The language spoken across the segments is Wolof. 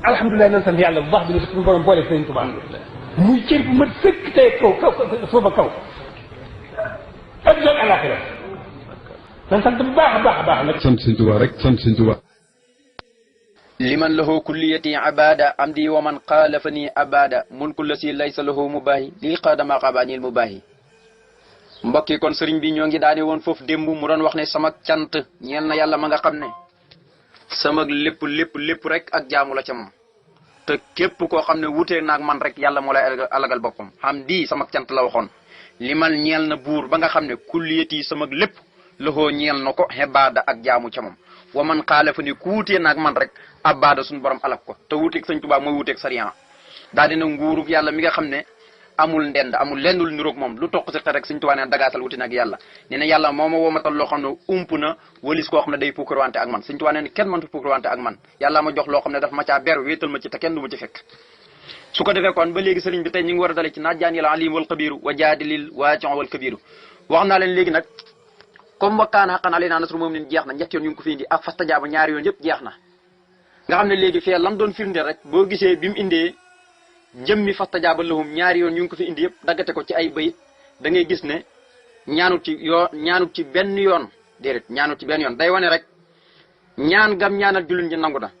alhamdulilah nan sant yàlla bu baax bi ne suñu borom boole sëriñ Tuubaa muy cër bu mat sëkk tey kaw suuba kaw adduna alaxira nan sant bu baax a baax a baax nag sant sëriñ Tuubaa rek sant sëriñ Tuubaa liman lahu kulliyati abada amdi wa man xaalafani abada mulku la si laysa lahu mubaahi lii xaadama xabaanil mubaahi mbokk yi kon sëriñ bi ñoo ngi daane woon foofu démb mu doon wax ne sama cant ñeel na yàlla ma nga xam ne sama lépp rek ak jaamu la ca moom te képp koo xam ne wutee naag man rek yàlla moo lay alagal boppam xam di sama cant la waxoon limal ñeel na buur ba nga xam ne kulliyati sama lépp loxoo ñeel na ko xebaada ak jaamu ca moom wa man xaalafa ni ku wutee naag man rek abbaada suñu borom alak ko te wuuteeg sëñ Tuubaa mooy wuuteeg sariya daa dina nguurug yàlla mi nga xam ne amul ndend amul lenn lu niroog moom lu toq si rek sëñ Tuubaa ne dagaatal wuti nag yàlla nee na yàlla moo ma womatal loo xam ne ump na walis koo xam ne day puukarwante ak man sëñ Tuubaa ne kenn mëntu puukarwante ak man yàlla ma jox loo xam ne daf ma caa ber wéetal ma ci te kenn du ma ci fekk su ko defee kon ba léegi sëriñ bi tey ñu ngi war a dale ci najjaan yàlla alim wal kabiru wa jaadilil waajon wal kabiru wax naa leen léegi nag comme wakkaan xaqan alaynaa nasru moom nin jeex na ñett yoon ñu ngi ko fi indi ak fastajaaba ñaari yoon yëpp jeex na nga xam ne léegi fee lam doon firnde rek boo gisee bi mu indee jëmmi fastajaaba lahum ñaari yoon ñu ngi ko fi indi yëpp daggate ko ci ay bayit da ngay gis ne ñaanut ci benn yoon déedéet ñaanut ci benn yoon day wane rek ñaan gam ñaanal jullit ñi nangu na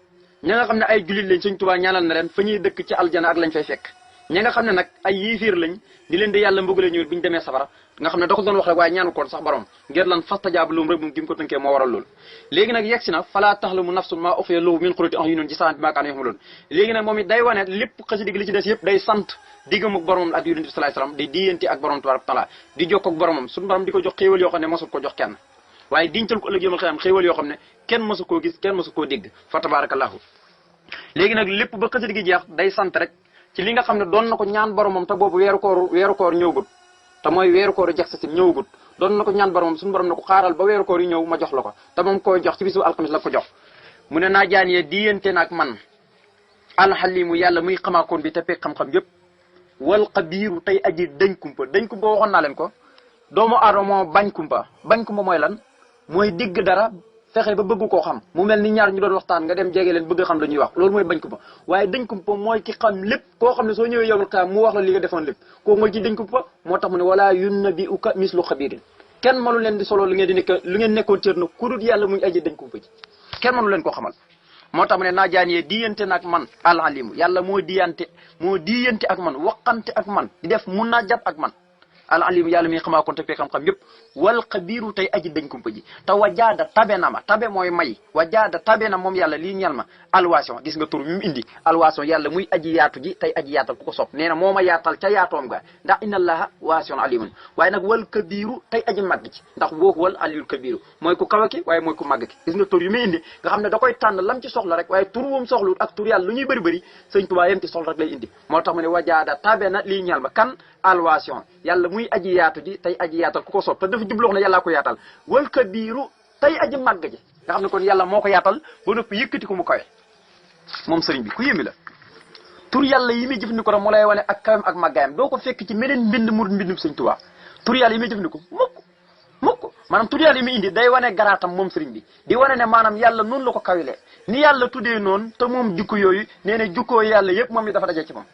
ña nga xam ne ay jullit lañ Sëñ Tuubaa ñaanal na leen fa ñuy dëkk ci aljana ak lañ fay fekk ña nga xam ne nag ay yiifiir lañ di leen di yàlla mbugale ñëw bi ñu demee safara nga xam ne da ko doon wax rek waaye ñaanu koon sax borom ngir lan fastajaaba lahum rek moom gi mu ko tënkee moo waral loolu léegi nag yegg si na falaa taxlamu nafsun maa uxfiya lahum min qurrati a'yunin jazaa'an bimaa kaanu ya'maluun léegi nag moom it day wane lépp xasida gi li ci des yëpp day sant diggam ak boromam ak yonent bi sallallahu alayhi wasallam day diyanti ak borom tabaaraka taala di jokk ak boromam suñu borom di ko jox xéewal yoo xam ne mosul ko jox kenn waaye dincal ko ëllëg yawmal qiyaama xéewal yoo xam ne kenn mosu koo gis kenn mosu koo dégg fa tabarakallahu léegi nag lépp ba xasida gi jeex day sant rek ci li nga xam ne doon na ko ñaan boromam te boobu weeru koor ñëwgut te mooy weeru koor jeex sa si ñëwgut doon na ko ñaan boromam suñu borom ne ko xaaral ba weeru koor yi ñëw ma jox la ko te moom koy jox ci bisu alxamis la ko jox mu ne naa jaan yee diyante naag man alxalimu yàlla muy xamaakoon bi te peeg xam-xam yëpp wal xabiiru tey aji dañ kumpa waxoon naa leen ko doomu aadama bañ kumpa mooy lan mooy digg dara fexe ba bëgg koo xam mu mel ni ñaar ñu doon waxtaan nga dem jege leen bëgg xam la ñuy wax loolu mooy bañ kumpa waaye dañ kumpa mooy ki xam lépp koo xam ne soo ñëwee yowul xiyaam mu wax la li nga defoon lépp kooku mooy ci dañ kumpa moo tax mu ne wala yunabbi'uka mislu xabiirin kenn mënu leen di solo lu ngeen nekkoon cër na ku dul yàlla muy aji dañ kumpa ji kenn mënu leen koo xamal moo tax mu ne naa jaaniyee diyante nag man alalimu yàlla moo diyante ak man waxante ak man di def mun naa jat ak man alalimu yàlla mi xamaa kon te fee xam-xam yëpp wal xabiiru tey aji dañ kumpa ji te wajaada tabe na ma tabe mooy may wajaada tabe na moom yàlla lii ñal ma alwation gis nga tur mi mu indi alwation yàlla muy aji yaatu ji tey aji yaatal ku ko sopp nee na moo ma yaatal ca yaatoom ga ndax inna allaha waasiun alimun waaye nag wal kabiiru tey aji màgg ci ndax booku wal aliyul kabiiru mooy ku kaw ki waaye mooy ku màgg ki gis nga tur yu muy indi nga xam ne da koy tànn lam ci soxla rek waaye tur woom soxlut ak tur yàlla lu ñuy bëri sëñ Tuubaa yem ci soxla rek lay indi moo tax mu ne wajaada tabe na lii ñal ma kan alwation yàlla muy aji yaatu ji tey aji yaatal ku ko sopp te dafa jubloo ne yàllaa ko yaatal wal kabiiru tey aji màgg ji nga xam ne kon yàlla moo ko yaatal ba noppi yëkkati ko mu kawe moom sëriñ bi ku yémi la tur yàlla yi muy jëfandikoo rek mu lay wane ak kawem ak màggaayam doo ko fekk ci meneen mbind mu mbindum sëñ Tuubaa tur yàlla yi muy jëfandikoo mukk maanaam tur yàlla yi muy indi day wane garaatam moom sëriñ bi di wane ne maanaam yàlla noonu la ko kawilee ni yàlla tuddee noonu te moom jukko yooyu nee na jukkoo yàlla yëpp moom mi dafa daje ci moom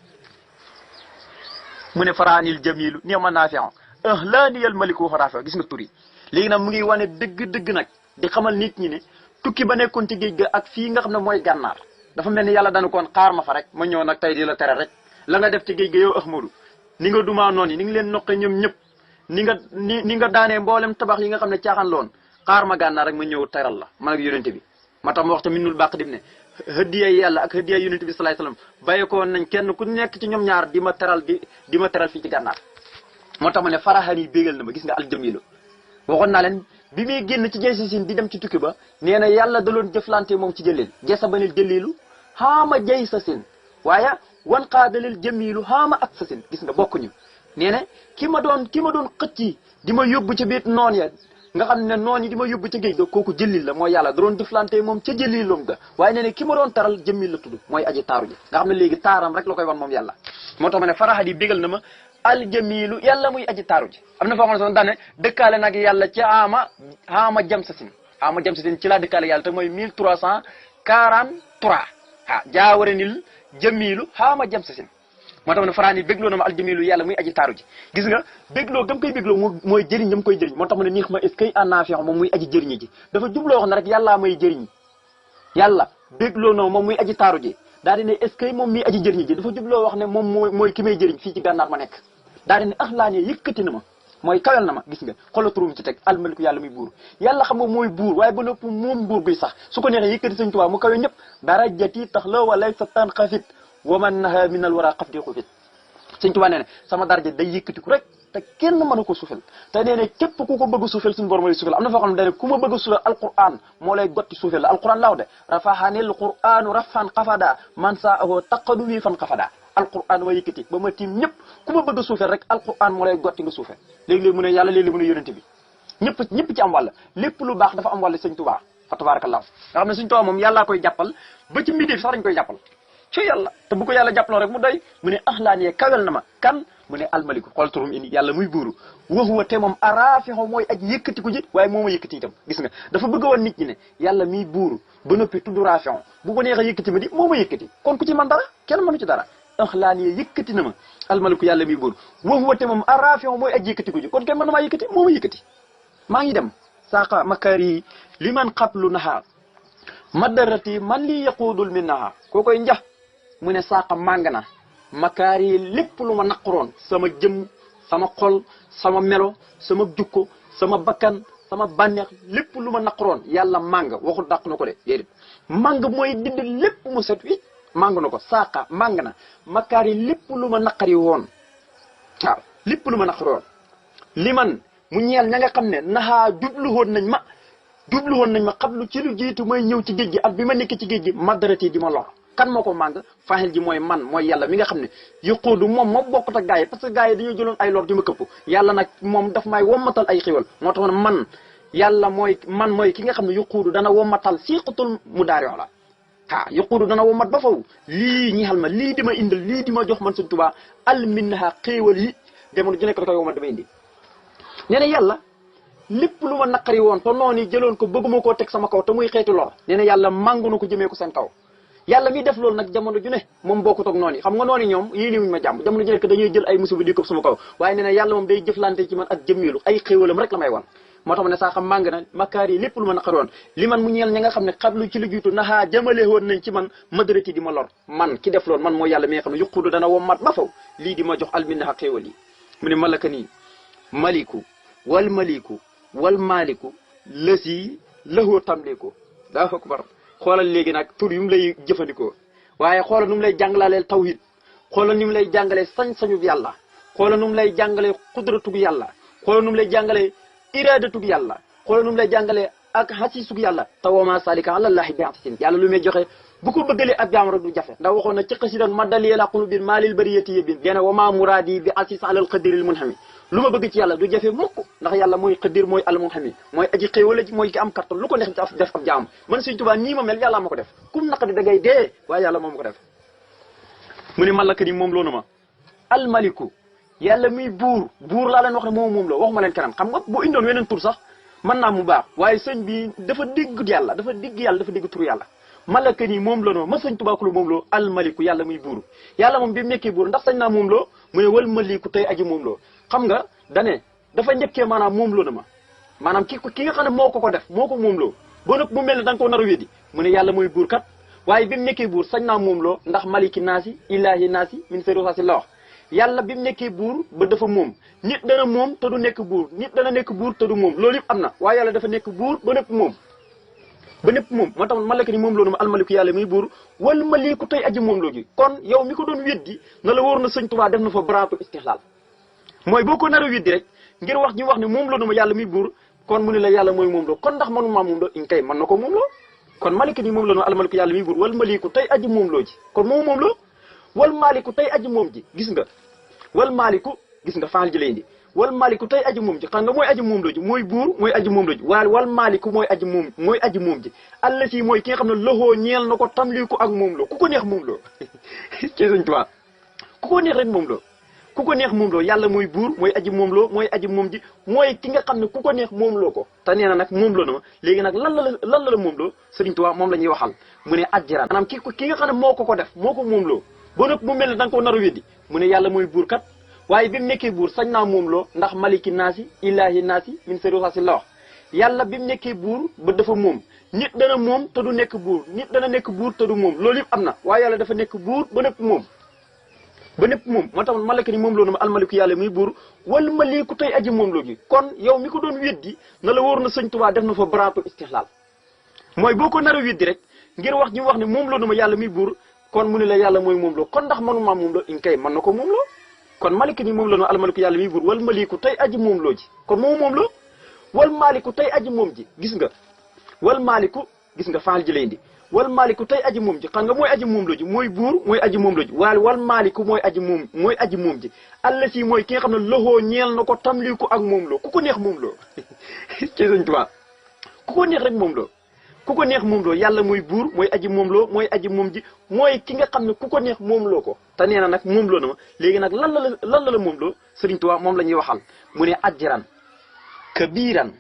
mu ne faraanil jamilu ni ma naafion ahlaaniyal maliku xaraafe gis nga tur yi léegi nag mu ngi wane dëgg nag di xamal nit ñi ne tukki ba nekkoon ci géej ga ak fii nga xam ne mooy gànnaar dafa mel ni yàlla dana koon xaar ma fa rek ma ñëw nag tey di la tere rek la nga def ci géej ga yow Ahmadu ni nga dumaa noon yi ni ngi leen noqe ñoom ñëpp ni nga daanee mboolem tabax yi nga xam ne caaxaan loon xaar ma gànnaar rek ma ñëw teral la man ak yonente bi ma tax ma wax tamit nul bàq dim ne hëddiya yàlla ak hëddiya yonente bi sallallahu alayhi wasallam bàyyi ko nañ kenn ku nekk ci ñoom ñaar di ma teral fii ci gànnaar moo tax ma ne faraxaan yi bégal na ma gis nga aljamilu waxoon naa leen bi muy génn ci jey sin di dem ci tukki ba nee na yàlla da loon jëflante moom ci jëleel jesa banil jëlilu xaama jey sa sin waaye wan xaadalil jamilu xaama ak sa sin gis nga bokkuñu nee na ki ma doon xëcc di ma yóbbu ca biir noon ya nga xam ne noon yi di ma yóbbu ca géej ga kooku jëlil la mooy yàlla da doon jëflante moom ca jëlilum ga waaye nee na ki ma doon taral jëmmil la tudd mooy aji taaru ji nga xam ne léegi taaram rek la koy wan moom yàlla moo tax ma ne faraxat yi bégal na ma aljamilu yàlla muy aji taaru ji am na foo xam ne daane dëkkaale nag yàlla ci ama jam sa sin ci laa dëkkaale yàlla te mooy 1343 jaaware nil jamilu xaama jam sa sin moo tax ne faraani bégloo na ma aljamilu yàlla muy aji taaru ji gis nga bégloo gam koy bégloo mooy jëriñ ñam koy jëriñ moo tax mu ne niix ma est-ce que annaafion moom muy aji jëriñi ji dafa jubloo wax ne rek yàllaa may jëriñ yàlla bégloo na moom muy aji taaru ji daal di ne est-ce que moom muy aji jëriñi ji dafa jubloo wax ne moom mooy ki may jëriñ fii ci gànnaar ma nekk daal di ne axlaane yëkkati na ma mooy kawel na ma gis nga xoolal turum ci teg almaliku yàlla muy buur yàlla xam nga mooy buur waaye ba nëpp moom buur guy sax su ko neexee yëkkati Sëñ Tuubaa mu kawe ñëpp darajati tax la walay sa tan xafit waman naha minal wara xaf di xufit Sëñ Tuubaa nee ne sama daraja day yëkkatiku rek te kenn mënu ko suufel te nee ne képp ku ko bëgg suufel suñu borom lay suufel am na foo xam ne dane ku ma bëgg suufel alquran moo lay gotti suufel la alquran laaw de rafahanil quranu rafan xafada man saa ahoo taqadu wi fan xafada alquran ma yëkkati ba ma tiim ñëpp ku ma bëgg a suufel rek alquran moo lay gotti nga suufel léegi-léegi mu ne yàlla léeg-léeg mu ne yonente bi ñëpp ci am wàll lépp lu baax dafa am wàll Sëñ Tuubaa fa tabarakallah nga xam ne Sëñ Tuubaa moom yàllaa koy jàppal ba ci mbindeef sax dañ koy jàppal ci yàlla te bu ko yàlla jàppaloo rek mu doy mu ne axlaanee kawel na ma kan mu ne almaliku xool turum indi yàlla muy buuru waxuwa te moom araafixo mooy aji yëkkati ko ji waaye moo ma yëkkati itam gis nga dafa bëgg woon nit ñi ne yàlla miy buuru ba noppi tudd raafixo bu ko neexee yëkkati ma di moo ma yëkkati kon ku ci man dara kenn mënu ci dara axlaanee yëkkati na ma almaliku yàlla miy buuru waxuwa te moom araafixo mooy aji yëkkati ko ji kon kenn mën na maa yëkkati moo ma yëkkati maa ngi dem saaqa makari li man xablu naha madarati man li yaquudul min naha koo koy njax mu ne saaqa màng na makaar yi lépp lu ma naqaroon sama jëmm sama xol sama melo sama jukko sama bakkan sama bànneex lépp lu ma naqaroon yàlla màng waxul dàq na ko de déedéet màng mooy dindi lépp mu set wi màng na ko saaqa màng na makaar yi lépp lu ma naqari woon waaw lépp lu ma naqari woon li man mu ñeel ña nga xam ne naxaa jubluwoon nañ ma xablu ci lu jiitu may ñëw ci géej gi ak bi ma nekk ci géej gi madarati di ma lor kan moo ko màng faaxil ji mooy man mooy yàlla mi nga xam ne yëqoodu moom moo bokkut ak gaa yi parce que gaa yi dañoo jëloon ay lor di ma këpp yàlla nag moom daf may wommatal ay xiwal moo tax man yàlla mooy ki nga xam ne yëqoodu dana wommatal siiqatul mu daari la yëqoodu dana wommat ba faw lii ñi xal ma lii di ma indil lii di ma jox man Sëñ Tuubaa al minha xéewal yi jamono ju nekk da koy wommat dama indi nee na yàlla lépp lu ma naqari woon te noonu jëloon ko bëgguma koo teg sama kaw te muy xeeti lor nee na yàlla màngu na ko jëmee ko seen kaw yàlla mi def loolu nag jamono ju ne moom bokkut ak noonu xam nga noonu ñoom yii niwuñu ma jàmm jamono ju nekk dañuy jël ay musiba di ko sama kaw waaye nee na yàlla moom day jëflante ci man ak jëmmilu ay xéewalam rek la may wan moo tax ma ne saa xam màng na makaar yi lépp lu ma naqari woon li man mu ñeel ña nga xam ne xablu ci lu jiitu naxaa jëmale woon nañ ci man madarati di ma lor man ki def loolu man mooy yàlla mi nga xam ne yuqudu dana wommat ba faw lii di ma jox alminnaha xéewal yi mu ne malaka nii maliku wal maliku lësi lahoo tamliku daa fa ko bar xoolal léegi nag tur yu mu lay jëfandikoo waaye xoolal nu mu lay jàngalaaleel tawhid xoolal ni mu lay jàngalee sañ-sañu yàlla xoolal nu mu lay jàngalee xudratug yàlla xoolal nu mu lay jàngalee iradatug yàlla xoolal nu mu lay jàngalee ak xasisug yàlla te wama salika alallahi bi asin yàlla lu muy joxe bu ko bëggalee ab jaam rek du jafe ndax waxoon na ci xasidan madaliye la qulubin maalil bariyati yëbin dena wama muradi bi asis alal qadiril munhami lu ma bëgg ci yàlla du jafe mukk ndax yàlla mooy xëddir mooy almunhami mooy aji xéewala ji mooy ki am kattan lu ko neex def ab jaam man Sëñ Tuubaa nii ma mel yàlla ma ko def kum naqadi da ngay dee waaye yàlla moo ma ko def mu ne malaka ni moom loonu ma almaliku yàlla muy buur laa leen wax ne moom la waxuma leen keneen xam nga boo indoon weneen tur sax mën naa mu baax waaye sëñ bi dafa digg yàlla dafa digg tur yàlla malaka ni moom loonu ma Sëñ Tuubaa ku moom loo almaliku yàlla muy buur yàlla moom bi mu nekkee buur ndax sañ naa moom loo mu ne wal maliku tey aji moom loo xam nga dane dafa njëkkee maanaam moom loo na ma maanaam ki nga xam ne moo ko def moo ko moom loo ba nag mu mel ne da nga koo nar a weddi mu ne yàlla mooy buur kat waaye bi mu nekkee buur sañ naa moom loo ndax maliki naasi ilahi naasi min sérosasi la wax yàlla bi mu nekkee buur ba dafa moom nit dana moom te du nekk buur nit dana nekk buur te du moom loolu yëpp am na waaye yàlla dafa nekk buur ba népp moom moo tax malaka ni moom loo na ma almaliku yàlla muy buur wal maliku tey aji moom loo gi kon yow mi ko doon weddi na la wóor na Sëñ Tuubaa def na fa baraatu istixlaal mooy boo ko nar a weddi rek ngir wax ñu wax ne moom loo na ma yàlla muy buur kon mu ne la yàlla mooy moom loo kon ndax manuma moom loo in kay mën na ko moom loo kon malika ni moom loo na almaliku yàlla muy buur wal maliku tey aji moom loo ji kon moom loo wal maliku tey aji moom ji gis nga wal maliku gis nga faal ji lay indi wal maliku tey aji moom ji xam nga mooy aji moom loo ji mooy buur mooy aji moom loo ji waaye wal maliku mooy aji moom ji alla si mooy ki nga xam ne loxoo ñeel na ko tamliku ak moom loo ku ko neex moom loo ci Sëñ Tuubaa ku ko neex rek moom loo ku ko neex moom loo yàlla mooy buur mooy aji moom loo mooy aji moom ji mooy ki nga xam ne ku ko neex moom loo ko te nee na nag moom loo na ma léegi nag lan la moom loo Sëriñ Tuubaa moom la ñuy waxal mu ne ajjiran maanaam ki nga xam ne moo ko def moo ko moom loo ba nag mu mel ne da nga ko nar a weddi mu ne yàlla mooy buur kat waaye bi mu nekkee buur sañ naa moom loo ndax maliki naasi ilahi naasi min sirruhasi la wax yàlla bi mu nekkee buur ba dafa moom nit dana moom te du nekk buur nit dana nekk buur te du moom loolu yëpp am na waaye yàlla dafa nekk buur ba nekk moom moo tax malaka ni moom loo na ma almaliku yàlla muy buur wal maliku tey aji moom loo gi kon yow mi ko doon weddi na la wóor na sëñ Tuubaa def na fa baraatu istixlaal mooy boo ko nar a weddi rek ngir wax ñi wax ne moom loo na ma yàlla muy buur kon mu ne la yàlla mooy moom loo kon ndax manuma moom loo in kay mën na ko moom loo kon malika ni moom loo na almaliku yàlla muy buur wal maliku tey aji moom loo ji kon moom loo wal maaliku tey aji moom ji gis nga wal maaliku gis nga faal ji lay indi wal maaliku tey aji moom ji xam nga mooy aji moom loo ji mooy buur mooy aji moom loo ji waaye wal maaliku mooy aji moom ji alla si mooy ki nga xam ne loxoo ñeel na ko tamliku ak moom loo ku ko neex moom loo ci Sëñ Tuubaa ku ko neex rek moom loo ku ko neex moom loo yàlla mooy buur mooy aji moom loo mooy aji moom ji mooy ki nga xam ne ku ko neex moom loo ko te nee na nag moom loo na ma léegi nag lan la moom loo Sëriñ Tuubaa moom la ñuy waxal mu ne ajjiran kabiran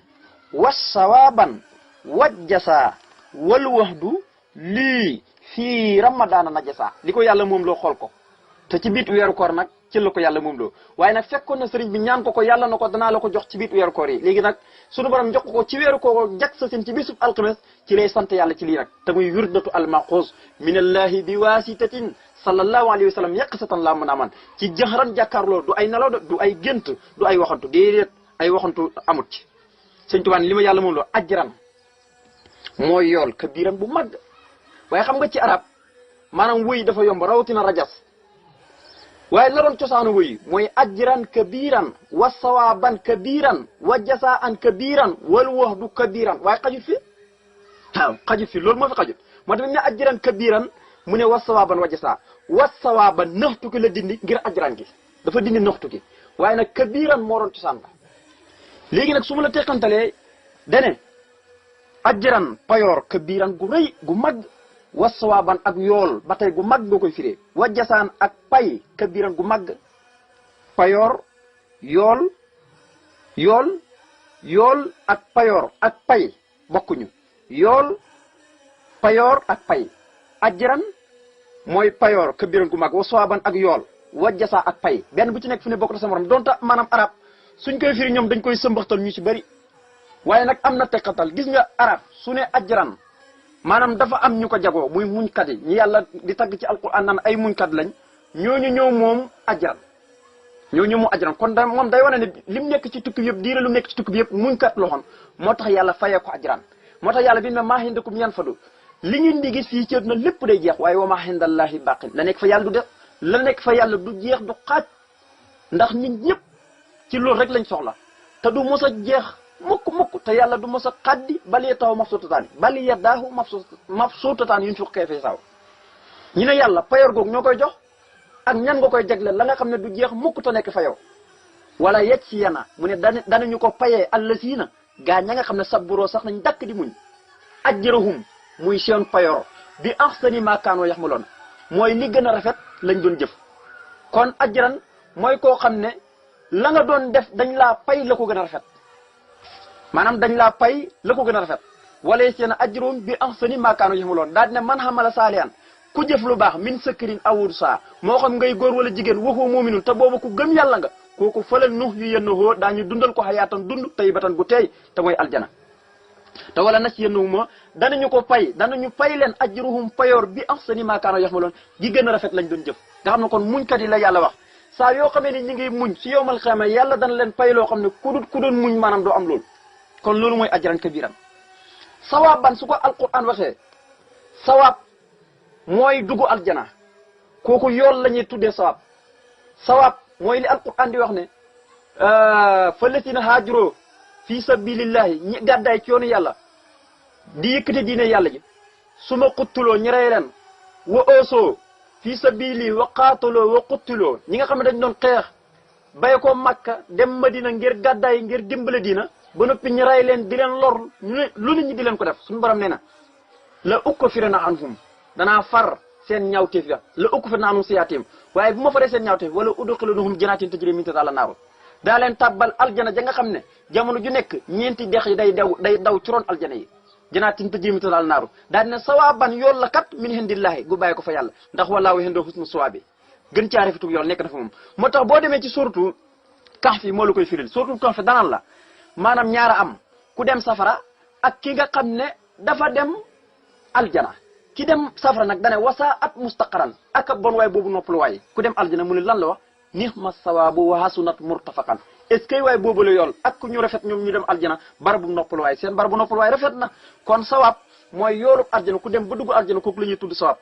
was sawaban wajjasa wal wahdu lii fii ramadaana najasa li ko yàlla moom loo xool ko te ci biit weeru koor nag ci la ko yàlla moom loo waaye nag fekkoon na sëriñ bi ñaan ko yàlla na ko danaa la ko jox ci biit weeru koor yi léegi nag sunu borom jox ko ci weeru koor jak sa seen ci bisub alxames ci lay sant yàlla ci lii nag te muy wirdatu almaqus minallahi bi wasitatin sallallahu alayhi wa sallam yàq satan laa mën a man ci jaxaran jàkkaarloo du ay nelaw du ay gént du ay waxantu déedéet ay waxantu amut ci Sëñ Tuubaa li ma yàlla moom loo ajran mooy yool kabiran bu mag waaye xam nga ci arab maanaam wëy dafa yomb rawatina rajas waaye la doon cosaanu wëy mooy ajran kabiran wa sawaban kabiran wa jasaan kabiran wal wahdu kabiran waaye xajut fi waaw xajut fi loolu moo fi xajut moo tax ne ajran kabiran mu ne wa sawaban wa jasa wa sawaban naxtu ki la dindi ngir ajran gi dafa dindi naxtu ki waaye nag kabiran moo doon cosaan ba léegi nag su ma la teqantalee dane ajran payoor kabiran gu rëy gu mag wasawaaban ak yool ba tey gu mag nga koy firee wajjasaan ak pay kabiran gu mag payoor yool ak payoor ak pay bokkuñu yool payoor ak pay ajran mooy payoor kabiran gu mag wasawaaban ak yool wajjasa ak pay benn bu ci nekk fi ne bokk na sa morom donte maanaam arab suñ koy firi ñoom dañ koy sëmbaxtal ñu ci bari waaye nag am na teqatal gis nga arab su ne ajran maanaam dafa am ñu ko jagoo muy muñkat yi ñi yàlla di tagg ci alquran naan ay muñkat lañ ñooñu ñëw moom ajran ñooñu mu ajran kon da moom day wane ne lim nekk ci tukki bi yëpp diire lu nekk ci tukki bi yëpp muñkat loxoon moo tax yàlla fayee ko ajran moo tax yàlla bi ne maa hindakum yanfadu li ngeen di gis fii ci na lépp day jeex waaye wa maa hindallahi baqin la nekk fa yàlla du def la nekk fa yàlla du jeex du xaaj ndax nit ñëpp ci loolu rek lañ soxla te du mos a jeex mukk te yàlla du mos a xaddi bali taw mabsuutataan bali yadaahu mabsuutataan yunfiqu kayfa yashaa ñu ne yàlla payoor googu ñoo koy jox ak ñan nga koy jagleel la nga xam ne du jeex mukk te nekk fa yow wala yegg si yana mu ne danañu ko payee allasiina gaa ña nga xam ne sabburoo sax nañ dakk di muñ ajrahum muy seen payoor bi ahsani maa kaanoo yaxmaloon mooy li gën a rafet lañ doon jëf kon ajran mooy koo xam ne la nga doon def dañ laa pay la ko gën a rafet maanaam dañ laa pay la ko gën a rafet wala seen ajrum bi ahsani maa kaanu yaxmaloon daal dina man xamala saalihan ku jëf lu baax min sakkirin awud saa moo xam ngay góor wala jigéen waxoo moominun te boobu ku gëm yàlla nga kooku fële nu yu yenn hoo daañu dundal ko xayaatan dund tayyibatan gu teey te mooy aljana te wala nas yenn ma danañu ko pay danañu pay leen ajruhum payoor bi ahsani maa kaanu yaxmaloon gi gën a rafet lañ doon jëf nga xam ne kon muñkat yi la yàlla wax saa yoo xamee ne ñi ngi muñ si yowmal xiyaama yàlla dana leen pay loo xam ne ku doon muñ maanaam doo am loolu kon loolu mooy ajran kabiran sawaaban su ko alquran waxee sawaab mooy dugg aljana kooku yool la ñuy tuddee sawaab mooy li alquran di wax ne fa lasina haajuroo fi sabilillahi ñi gàddaay ci yoonu yàlla di yëkkate diine yàlla ji su ma xuttuloo ñi rey leen wa oosoo fi sabili wa qaataloo wa xuttuloo ñi nga xam ne dañ doon xeex bay ko Makka dem Madina ngir gàddaay ngir dimbale diina ba noppi ñu rey leen di leen lor lu nit ñi di leen ko def suñu borom nee na la ukaffiranna anhum danaa far seen ñaawteef ya la ëkku fa naanu siyaatim waaye bu ma faree seen ñaawteef wala udxiluhum janaatin tajri min tahtihaa al-anhaaru daa leen tàbbal aljana ja nga xam ne jamono ju nekk ñeenti dex yi day daw ci roon aljana yi janaatin tajri min tahtihaa al-anhaaru daal ne sawaaban yool la kat min indillaahi gu bàyyi ko fa yàlla ndax wallaahu indahu husnu sawaabi gën caa rafetu yool nekk na fa moom moo tax boo demee ci suratu Kahf moo la koy firil suratu Kahf danaan la maanaam ñaara am ku dem safara ak ki nga xam ne dafa dem aljana ki dem safara nag dane wasa at mustaqaran ak a bon waay boobu noppalu waay ku dem aljana mu ne lan la wax nihma sawaabu wa hasunat murtafaqan est-ce que waay boobu la yool ak ku ñu rafet ñoom ñu dem aljana barabu noppalu waay seen barabu noppalu waay rafet na kon sawaab mooy yoolub aljana ku dem ba dugg aljana kooku la ñuy tudd sawaab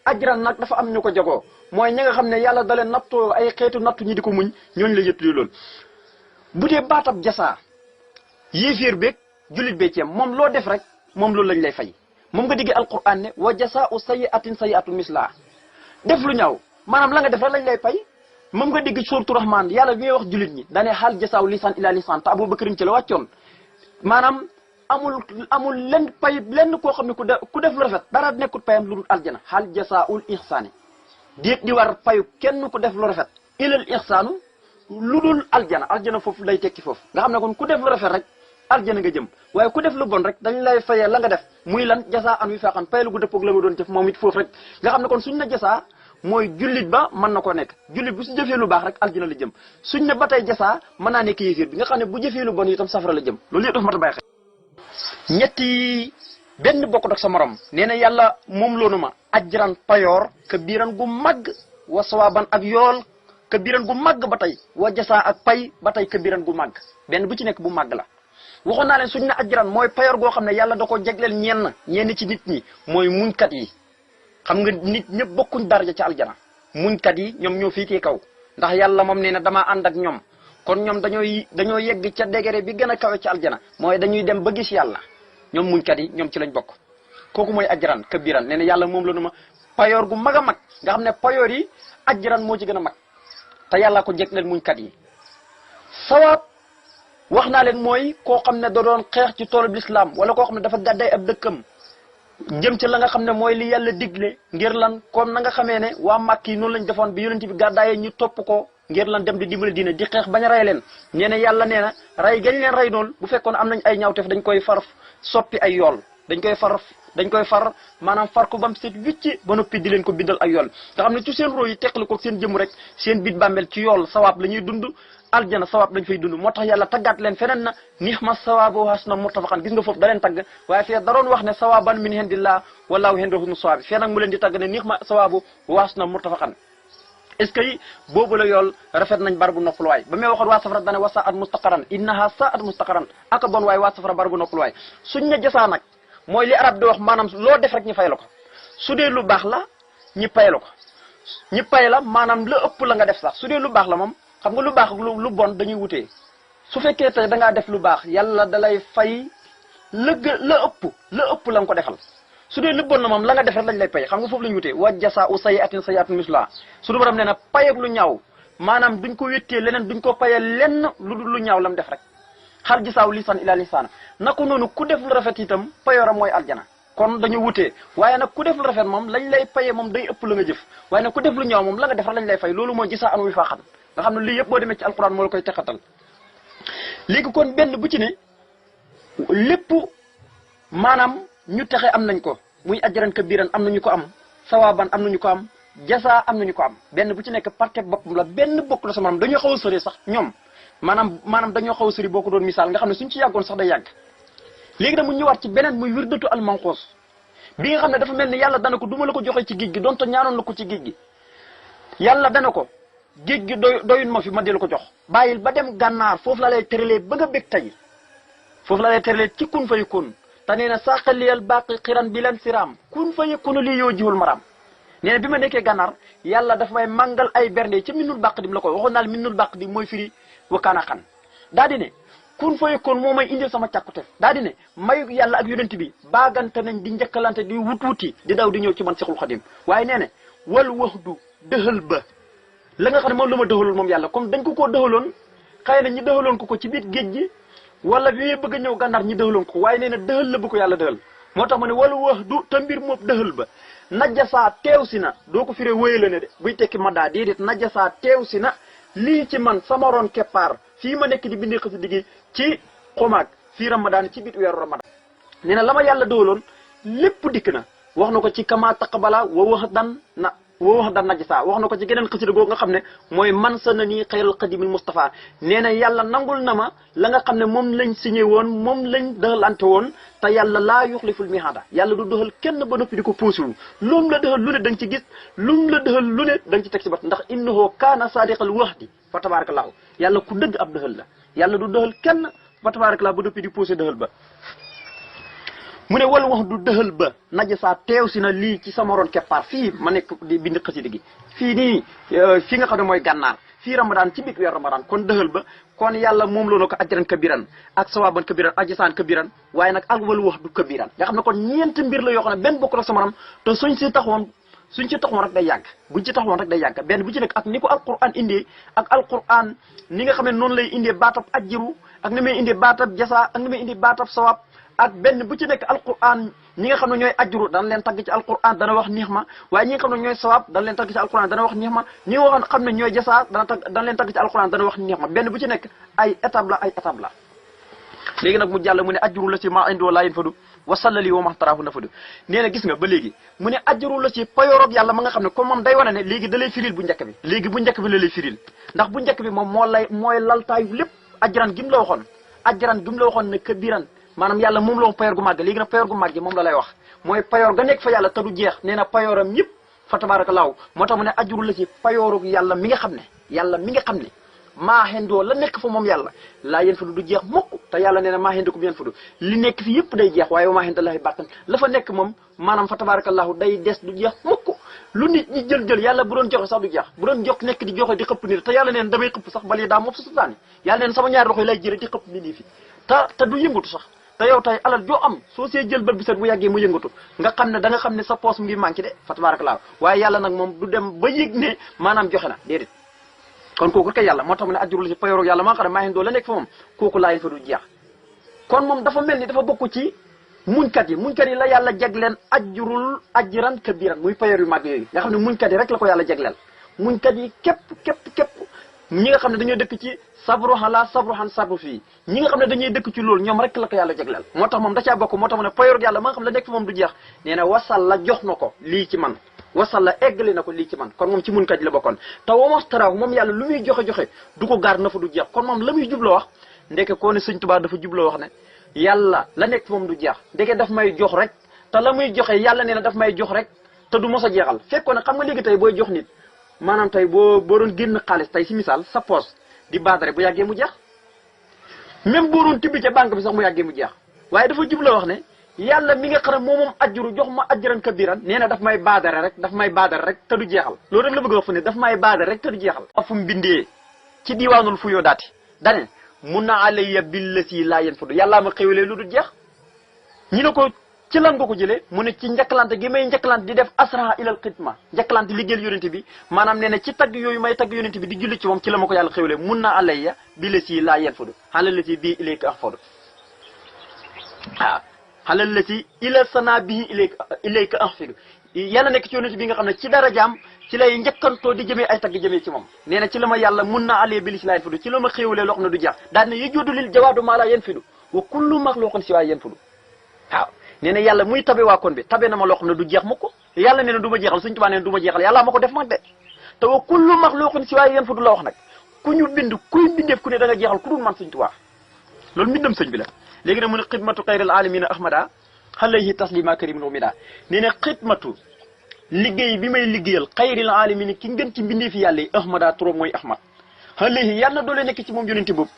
ajran nag dafa am ñu ko jagoo mooy ñi nga xam ne yàlla da leen nattoo ay xeetu nattu ñi di ko muñ ñooñu la yëttuli loolu bu dee baatab jasaa yéeféer beeg jullit bee ceem moom loo def rek moom loolu lañ lay fay moom nga digge alquran ne wa jasaa'u sayyi'atin sayyi'atun mislaha def lu ñaaw maanaam la nga def rek lañ lay fay moom nga digg suuratu rahmaan yàlla bi ngay wax jullit ñi daane xaal jasaa'u lisaan ila lisaan te Abubakarin ci la wàccoon maanaam amul lenn pay lenn koo xam ne ku def lu rafet dara nekkut payam lu dul aljana xaal jasaa'ul ihsaani déet di war payu kenn ku def lu rafet ilal ihsaanu lu dul aljana foofu lay tekki foofu nga xam ne kon ku def lu rafet rek aljana nga jëm waaye ku def lu bon rek dañ lay fayee la nga def muy lan jasaa an wi faaxan pay lu gu dëppoog la ma doon jëf moom it foofu rek nga xam ne kon suñ na jasaa mooy jullit ba mën na koo nekk jullit bu su jëfee lu baax rek aljana la jëm suñ ne ba tey jasaa mën naa nekk yéefir bi nga xam ne bu jëfee lu bon itam safara la jëm loolu yëpp dafa mat a bàyyi xel ñetti benn bokkut ak sa morom nee na yàlla moom loonu ma ajran payoor ka biiran gu màgg wa sawaaban ak yool ka biiran gu màgg ba tey wa jasaa ak pay ba tey ka biiran gu màgg benn bu ci nekk bu màgg la waxoon naa leen suñ ne ajran mooy payoor goo xam ne yàlla da ko jegleel ñenn ci nit ñi mooy muñkat yi xam nga nit ñëpp bokkuñ daraja ci aljana muñkat yi ñoom ñoo fiitee kaw ndax yàlla moom nee na damaa ànd ak ñoom kon ñoom dañoo yegg ca degré bi gën a kawe ci aljana mooy dañuy dem ba gis yàlla ñoom muñkat yi ñoom ci lañ bokk kooku mooy ajran kabiran nee na yàlla moom la nu ma payoor gu mag a mag nga xam ne payoor yi ajran moo ci gën a mag te yàlla ko jegleel muñkat yi sawaab wax naa leen mooy koo xam ne da doon xeex ci toolub lislaam wala koo xam ne dafa gàdday ab dëkkam jëm ci la nga xam ne mooy li yàlla digle ngir lan comme na nga xamee ne waa màkk yi noonu lañ defoon bi yonent bi gàddaayee ñu topp ko ngir lan dem di dimbali diine di xeex bañ a rey leen nee na yàlla nee na rey gañ leen rey noonu bu fekkoon am nañ ay ñaawteef dañ koy far soppi ay yool dañ koy far maanaam far ko bam seet wicci ba noppi di leen ko bindal ay yool nga xam ne ci seen roo yi teqali ko seen jëm rek seen bit bàmmeel ci yool sawaab la ñuy dund aljana sawaab lañ fay dund moo tax yàlla taggaat leen feneen na nihma sawaabu hasuna murtafaqan gis nga foofu da leen tagg waaye fee daroon wax ne sawaaban min indillah wallahu indahu husnu sawaabi fee nag mu leen di tagg ne nihma sawaabu hasuna murtafaqan est-ce que boobu la yool rafet nañ bar bu noppaluwaay ba may waxoon waa safara dane wa saat mustaqaran innaha saat mustaqaran aka bon waay waa safara bar bu noppaluwaay suñ ne jasaa nag mooy li arab di wax maanaam loo def rek ñu fay la ko su dee lu baax la ñi pay la ko ñi pay la maanaam la ëpp la nga def sax su dee lu baax la moom xam nga lu baax lu bon dañuy wutee su fekkee tey da ngaa def lu baax yàlla da lay fay la ëpp la nga ko defal su dee lu bon na moom la nga def rek lañ lay pay xam nga foofu la ñu wutee wa jasaa'u sayyi'atin sayyi'atun mislaha suñu borom nee na pay ak lu ñaaw maanaam duñ ko wéttee leneen duñ ko payee lenn lu ñaaw lam def rek xar jasaa'u lisaan ila lisaan naka noonu ku def lu rafet itam payooram mooy aljana kon dañu wutee waaye nag ku def lu rafet moom lañ lay payee moom day ëpp la nga jëf waaye nag ku def lu ñaaw moom la nga def rek lañ lay fay loolu mooy jasaa'an wifaaqan nga xam ne lii yëpp boo demee ci alquran moo la koy teqatal léegi kon benn bu ci ne lépp maanaam ñu texe am nañ ko muy ajran kabiran am nañu ko am sawaaban am nañu ko am jasa am nañu ko am benn bu ci nekk partie boppam la benn bokk la sa maanaam dañoo xaw a sori sax ñoom maanaam dañoo xaw a sori boo ko doon misaal nga xam ne suñ ci yàggoon sax day yàgg léegi nag mu ñëwaat ci beneen muy wirdatu almanqoos bi nga xam ne dafa mel ni yàlla dana ko duma la ko joxee ci géej gi donte ñaanoon la ko ci géej gi yàlla dana ko géej gi doyun ma fi ma di la ko jox bàyyil ba dem gànnaar foofu la lay tëralee ba nga bég tey foofu la lay tëralee ci kun fa yakun te nee na saqaliyal baqi xiran bi leen siraam kun fa yakunu lii yoo jiwul maraam nee na bi ma nekkee gànnaar yàlla dafa may màngal ay bernde ci minnul bàq dim la koy waxoon naa minnul bàq dim mooy firi wakaana xan daa di ne kun fa yakun moo may indil sama càkkute daa di ne mayu yàlla ak yonent bi baagante nañ di njëkkalante di wuti di daw di ñëw ci man Seexul Xadim waaye nee na wal wax du dëxal ba la nga xam ne moom la ma dëxaloon moom yàlla comme dañ ko koo dëxaloon xëy na ñi dëxaloon ko ci biir géej gi wala bi bëgg a ñëw gànnaar ñi dëxaloon ko waaye nee na dëxal la bu ko yàlla dëxal moo tax ma ne wala wax du te mbir moom dëxal ba najjasaa teew si na doo ko firee wéy la ne de buy tekki maddaa déedéet najjasaa teew si na lii ci man sama roon keppaar fii ma nekk di bindi xasida gi ci xumaag fii ramadaan ci biir weeru ramadaan nee na la ma yàlla dooloon lépp dikk na wax na ko ci kama taqabala wax dan najjasaa wax na ko ci geneen xasida googu nga xam ne mooy man sa na nii xayral xadimil Mustafa nee na yàlla nangul na ma la nga xam ne moom lañ signé woon moom lañ dëxalante woon te yàlla laa yuxliful mihaada yàlla du dëxal kenn ba noppi di ko puusiwu lum la dëxal lu ne da nga ci gis lum la dëxal lu ne da nga ci teg ci bat ndax innahu kaana saadiqal wa'di fa tabarakallahu yàlla ku dëgg ab dëxal la yàlla du dëxal kenn fa tabarakallahu ba noppi di puuse dëxal ba mu ne wala wax du dëxal ba najjasaa teew si na lii ci sama roon keppaar fii ma nekk di bind xasida gi fii nii fi nga xam ne mooy gànnaar fii ramadaan ci biir weer ramadaan kon dëxal ba kon yàlla moom loo na ko ajran kabiran ak sawaaban kabiran ajjasaan kabiran waaye nag ak walu wax du kabiran nga xam ne kon ñeenti mbir la yoo xam ne benn bokk la sama ram te suñ ci taxawoon rek day yàgg buñ ci taxawoon rek day yàgg benn bu ci nekk ak ni ko alquran indee ak alquran ni nga xam ne noonu lay indee baatab ajjiru ak ni may indee baatab jasa ak ni may indee baatab sawaab ak benn bu ci nekk alquran ñi nga xam ne ñooy ajjuru dana leen tagg ci alquran dana wax nixma waaye ñi nga xam ne ñooy sawaab dana leen tagg ci alquran dana wax nixma ñi nga xam ne ñooy jasa dana leen tagg ci alquran dana wax nixma benn bu ci nekk ay étape la léegi nag mu jàll mu ne ajjuru la ci ma indi laa yéen fadu wasallali wa maxtaraahu na fadu nee na gis nga ba léegi mu ne ajjuru la ci payoorob yàlla ma nga xam ne comme moom day wane ne léegi da lay firil bu njëkk bi léegi bu njëkk bi la lay firil ndax bu njëkk bi moom mooy laltaayu lépp ajran gi mu la waxoon ne kabiran maanaam yàlla moom la woon payoor gu màgg léegi nag payoor gu màgg moom la lay wax mooy payoor ga nekk fa yàlla te du jeex nee na payooram ñëpp fa tabaarakallaahu moo tax mu ne ajuru la ci payooru yàlla mi nga xam ne maa xendoo la nekk fa moom yàlla laa yéen fadu du jeex mukk te yàlla nee na maa xendikum yéen fadu li nekk fi yëpp day jeex waaye maa xendallaahi bàqan la fa nekk moom maanaam fa tabaarakallaahu day des du jeex mukk lu nit ñi jël yàlla bu doon joxe sax du jeex bu doon jox nekk di joxe di xëpp nit te yàlla neen damay xëpp sax bal yi daa moom susaani yàlla neen sama ñaari loxo yi lay jëre di xëpp nit ñi fi te du yëngatu sax te yow tey alal joo am soo see jël bët bi set bu yàggee mu yëngatu nga xam ne da nga xam ne sa poos mu ngi manqué de fa tabarakallah waaye yàlla nag moom du dem ba yëg ne maanaam joxe na déedéet kon kooku kay yàlla moo tax mu ne ajjuru la ci payoru yàlla maa xam ne maa ngi doo la nekk fa moom kooku laa fa du jeex kon moom dafa mel ni dafa bokk ci muñkat yi la yàlla jegleen ajran kabiran muy payoor yu màgg yooyu nga xam ne muñkat yi rek la ko yàlla jegleel muñkat yi képp ñi nga xam ne dañoo dëkk ci sabru xala sabru xan sabru fii ñi nga xam ne dañuy dëkk ci loolu ñoom rek la ko yàlla jagleel moo tax moom da caa bokk moo tax mu ne payoor yàlla ma nga xam ne nekk fi moom du jeex nee na wasal la jox na ko lii ci man wasal la eggali na ko lii ci man kon moom ci mun kat la bokkoon te wamastaraw moom yàlla lu muy joxe du ko gaar na fa du jeex kon moom la muy jubloo wax ndeke koo ne sëñ Tuubaa dafa jubloo wax ne yàlla la nekk fi moom du jeex ndeke daf may jox rek te la muy joxe yàlla nee na daf may jox rek te du mos a jeexal fekkoon ne xam nga léegi tey booy jox nit maanaam tey boo doon génn xaalis tey si misaal sa poche di baadare bu yàggee mu jeex même boo doon tibbi ca banque bi sax mu yàggee mu jeex waaye dafa jubloo wax ne yàlla mi nga xam ne moom ajjuru jox ma ajran kabiran nee na daf may baadare rek te du jeexal loolu rek la bëgg a wax fu ne daf may baadare rek te du jeexal fu mu bindee ci diwaanul fu yoo daati dane mun na alayya billati laa yanfadu yàllaa ma xéwalee lu du jeex ñi ne ko ci lan nga ko jëlee mu ne ci njëkkalante gi may njëkkalante di def asra ilal xidma njëkkalante liggéeyal yonente bi maanaam nee na ci tagg yooyu may tagg yonente bi di julli ci moom ci la ma ko yàlla xéwalee mun na alayya billati laa yanfadu xalal la ci bii ilayka ahfadu waaw xalal la ci ila sana bii ilayka ahfadu yàlla nekk ci yonente bi nga xam ne ci dara jaam ci lay njëkkantoo di jëmee ay tagg jëmee ci moom nee na ci la ma yàlla mun na alayya billati laa yanfadu ci la ma xéwalee loo xam ne du jeex daal ne yajuudu lil jawaadu maa laa yanfadu wa kullu maxluqin siwaa yanfadu waaw nee na yàlla muy tabe waa kon bi tabe na ma loo xam ne du jeex mukk yàlla nee na du ma jeexal Sëñ Tuubaa nee na du ma jeexal yàlla ma ko def mag de te wa kullu maxluqin si waaye yéen fa du la wax nag ku ñu bind kuy bindeef ku ne da nga jeexal ku dul man Sëñ Tuubaa loolu mbindam sëñ bi la léegi nag mu ne xidmatu xayril alamina ahmada alayhi taslima karimin umida nee na xidmatu liggéey bi may liggéeyal xayril alamina ki ngën ci mbindeefi yàlla yi ahmada turam mooy ahmad alayhi yàlla doole nekk ci moom yonente boobu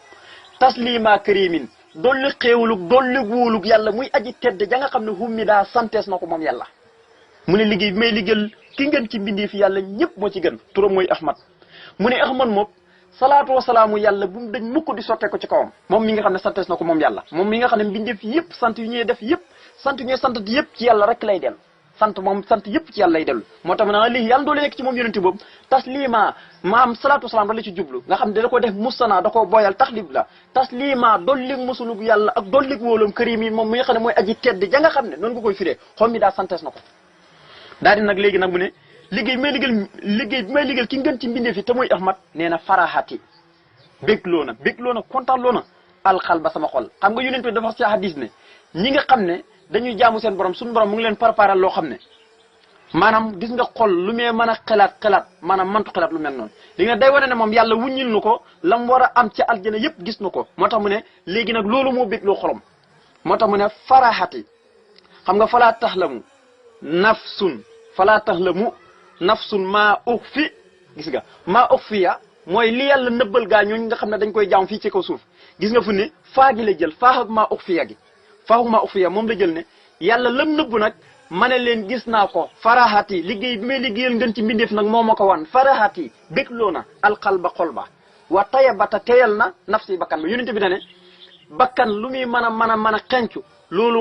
taslima karimin dolli xéewulug dolli wóolug yàlla muy aji tedd ja nga xam ne hummi daa santees na ko moom yàlla mu ne liggéey bi may liggéeyal ki ngeen ci mbindee fi yàlla ñëpp moo ci gën turam mooy ahmad mu ne ahmad moom salaatu wasalaamu yàlla bu mu dañ mukk di sottee ko ci kawam moom mi nga xam ne santees na ko moom yàlla moom mi nga xam ne mbindee fi yëpp sant yu ñuy def yëpp sant yu ñuy sant yëpp ci yàlla rek lay dellu sant moom sant yëpp ci yàlla lay dellu moo tax ma ne lii yàlla doole nekk ci moom yonente boobu taslima maam salaatu wasalaam da la ci jublu nga xam ne da ko def musana da koo boyal taxlib la taslima dollig musulug yàlla ak dollig wóolum karim yi moom mi nga xam ne mooy aji tedd ja nga xam ne noonu nga koy firee xom mi daa santees na ko daal di nag léegi nag mu ne liggéey bi may liggéeyal ki ngën ci mbindeef yi te muy Ahmad nee na faraxati bégloo na kontaan loo na alxal ba sama xol xam nga yonent bi dafa wax ci hadis ne ñi nga xam ne dañuy jaamu seen borom suñu borom mu ngi leen préparer loo xam ne maanaam gis nga xol lu mee mën a xelaat maanaam mantu xelaat lu mel noonu li nga day wane ne moom yàlla wuññil nu ko la mu war a am ci aljana yëpp gis nu ko moo tax mu ne léegi nag loolu moo bégloo xolam moo tax mu ne faraxati xam nga falaa taxlamu nafsun maa uxfi gis nga maa uxfiya mooy li yàlla nëbbal gaa ñooñu nga xam ne dañ koy jaam fii ci kaw suuf gis nga fu ne faa gi la jël faaxag maa uxfiya moom la jël ne yàlla lam nëbbu nag ma ne leen gis naa ko faraxati liggéey bi may liggéeyal ngeen ci mbindeef nag moo ma ko wan faraxati bégloo na alxalba xol ba wa tayabata teyal na nafsi bakkan ba yonente bi ne bakkan lu muy mën a xencu loolu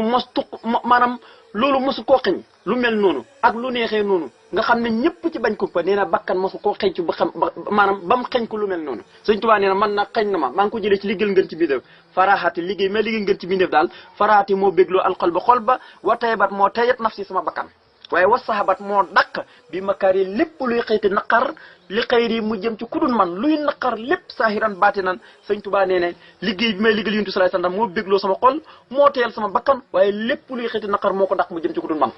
loolu mosu koo xeñ lu mel noonu ak lu neexee noonu nga xam ne ñëpp ci bañ ko pa nee na bakkan mosu koo xeñcu ba xam maanaam ba mu xeñ ko lu mel noonu Sëñ Tuubaa nee na man na xeñ na ma maa ngi ko jëlee ci liggéeyal ngeen ci bindeef faraxati liggéey ngeen ci bindeef daal faraxati moo bégloo alxol ba xol ba wa tayabat moo tayat nafsi sama bakkan waaye wa sahabat moo dàq bi makaari lépp luy xëyti naqar li xëyri mu jëm ci kudun man luy naqar lépp saahiran baatinan Sëñ Tuubaa nee ne liggéey bi may liggéeyal Yonent bi sallallahu alayhi wasallam moo bégloo sama xol moo teyal sama bakkan waaye lépp luy xëyti naqar moo ko dàq mu jëm ci kudun man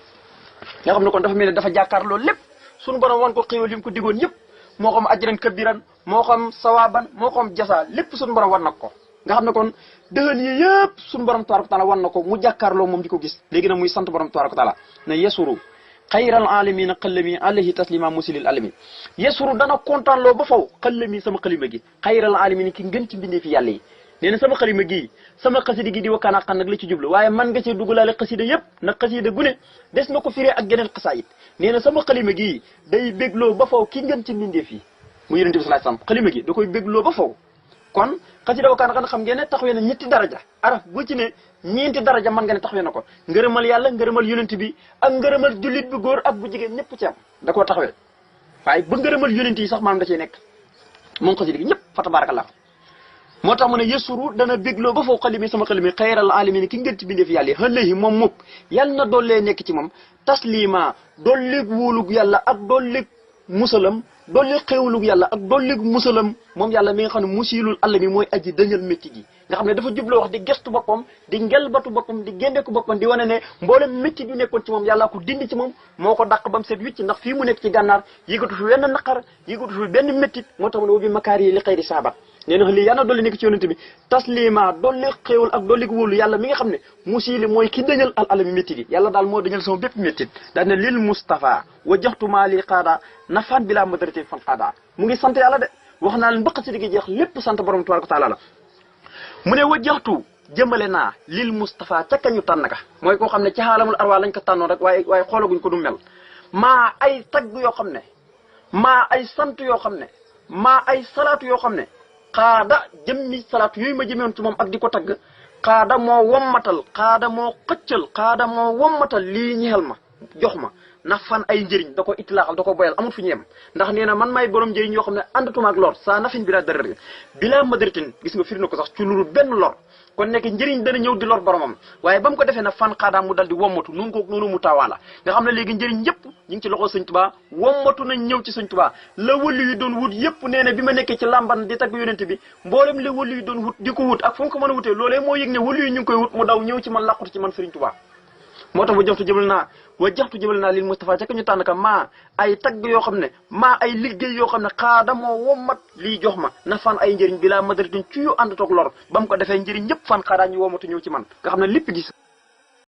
nga xam ne kon dafa mel ne dafa jàkkaarloo lépp suñu borom wan ko xéewal yi mu ko digoon yëpp moo xam ajran kabiran moo xam sawaaban moo xam jasa lépp suñu borom wan na ko nga xam ne kon dëhën yi yëpp suñu borom tabaaraka taala wan na ko mu jàkkaarloo moom di ko gis léegi nag muy sant borom tabaaraka taala ne yesuru xayral alamina xallami alayhi taslima musilil alami yesuru dana kontaan loo ba faw xallami sama xalima gi xayral alamina ki ngën ci mbindee fi yàlla yi nee na sama xalima gii sama xasida gi di wakkaan ak xan nag la ci jublu waaye man nga cee dugalaale xasida yëpp nag xasida gu ne des na ko firee ak geneen xasaayit nee na sama xalima gii day bégloo ba faw ki ngën ci mbindee fii mu yonent bi sallallahu alayhi wasallam xalima gi da koy bégloo ba faw kon xasida wakkaan ak xan xam ngeen ne taxawee na ñetti daraja araf bu ci ne ñeenti daraja man nga ne taxawee na ko ngërëmal yàlla ngërëmal yonent bi ak ngërëmal jullit bu góor ak bu jigéen ñëpp ci am da koo taxawee waaye ba ngërëmal yonent yi sax maanaam da cee nekk moom xasida gi ñëpp fa tabarakallah moo tax mu ne yësuru dana bégloo ba foofu xalimi sama xalimi xayral alamin ki ngeen ci bindee fi yàlla yi xëlëyi moom mukk yàlla na doollee nekk ci moom taslima dolleeg wóolug yàlla ak dolleeg musalam dolleeg xéewalug yàlla ak dolleeg musalam moom yàlla mi nga xam ne musilul àll mi mooy aji dañal métti gi nga xam ne dafa jubloo wax di gestu boppam di ngelbatu boppam di géndeeku boppam di wane ne mboolem métti bi nekkoon ci moom yàlla ko dindi ci moom moo ko dàq ba mu set wicc ndax fii mu nekk ci gànnaar yëgatu fi wenn naqar yëgatu fi benn méttit moo tax mu ne wobi makaar yi li xëy di saabat nee na lii yàlla dolli nekk ci yonent bi taslima dolli xéewal ak dolli ko wóolu yàlla mi nga xam ne musili mooy ki dañal al alami métti gi yàlla daal moo dañal sama bépp méttit daal ne lil Mustafa wa jaxtu maa li xaada nafaan bi laa madarate fan xaada mu ngi sant yàlla de wax naa leen ba xasida gi jeex lépp sant borom tabaaraka taala la mu ne wa jaxtu jëmale naa lil Mustafa ca kañu tànn ka mooy koo xam ne ci xaalamul arwaa lañ ko tànnoon rek waaye xoolaguñ ko du mel maa ay tagg yoo xam ne maa ay sant yoo xam ne maa ay salaatu yoo xam ne xaada jëmmi salaatu yooyu ma jëmewoon ci moom ak di ko tagg xaada moo wommatal xaada moo xëccal xaada moo wommatal lii ñexel ma jox ma ndax fan ay njëriñ da ko itilaaxal da ko boyal amul fu ñu yem ndax nee na man may borom njëriñ yoo xam ne àndatuma ak lor saa nafin bi laa dara bilaa madaratin gis nga firi na ko sax ci luru benn lor kon nekk njëriñ dana ñëw di lor boromam waaye ba mu ko defee nag fan xaadaam mu dal di wommatu nun ko noonu mu taawaala nga xam ne léegi njëriñ yëpp ñu ngi ci loxo sëñ Tuubaa wommatu nañ ñëw ci sëñ Tuubaa la wëlu yu doon wut yëpp nee na bi ma nekkee ci làmban di tagg yonent bi mboolem la wëlu yu doon wut di ko wut ak fu mu ko mën a wutee loolee moo yëg ne wëlu yu ñu ngi koy wut mu daw ñëw ci man làqutu ci man sëriñ Tuubaa moo tax wa jaxtu jëbal naa lil Mustafa ca ka ñu tànn ka maa ay tagg yoo xam ne maa ay liggéey yoo xam ne xaada moo wommat lii jox ma na fan ay njëriñ bi laa madaratin ci yu ànd toog lor ba mu ko defee njëriñ ñëpp fan xaadaa ñu womatu ñëw ci man nga xam ne lépp gis